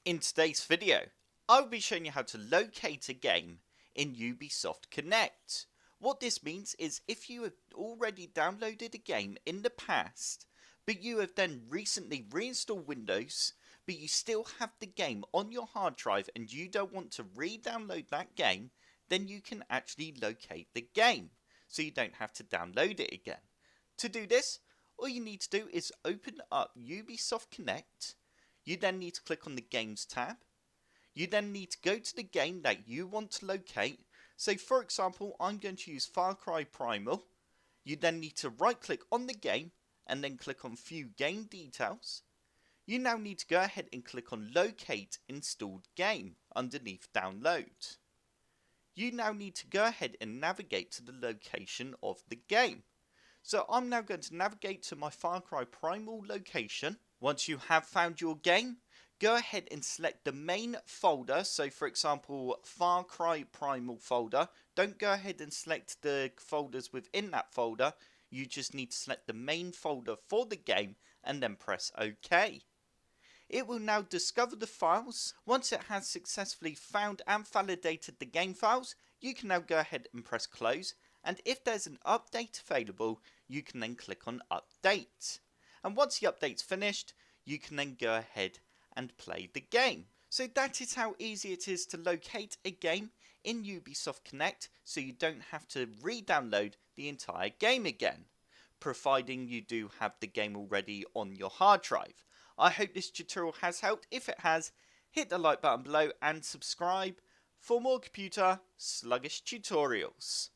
In today's video, I'll be showing you how to locate a game in Ubisoft Connect. What this means is if you have already downloaded a game in the past, but you have then recently reinstalled Windows, but you still have the game on your hard drive and you don't want to re-download that game, then you can actually locate the game, so you don't have to download it again. To do this, all you need to do is open up Ubisoft Connect. You then need to click on the Games tab. You then need to go to the game that you want to locate. So for example, I'm going to use Far Cry Primal. You then need to right click on the game and then click on View Game Details. You now need to go ahead and click on Locate Installed Game underneath Download. You now need to go ahead and navigate to the location of the game. So I'm now going to navigate to my Far Cry Primal location. Once you have found your game, go ahead and select the main folder. So for example, Far Cry Primal folder. Don't go ahead and select the folders within that folder. You just need to select the main folder for the game and then press OK. It will now discover the files. Once it has successfully found and validated the game files, you can now go ahead and press close. And if there's an update available, you can then click on update. And once the update's finished, you can then go ahead and play the game. So that is how easy it is to locate a game in Ubisoft Connect, so you don't have to re-download the entire game again, providing you do have the game already on your hard drive. I hope this tutorial has helped. If it has, hit the like button below and subscribe for more computer sluggish tutorials.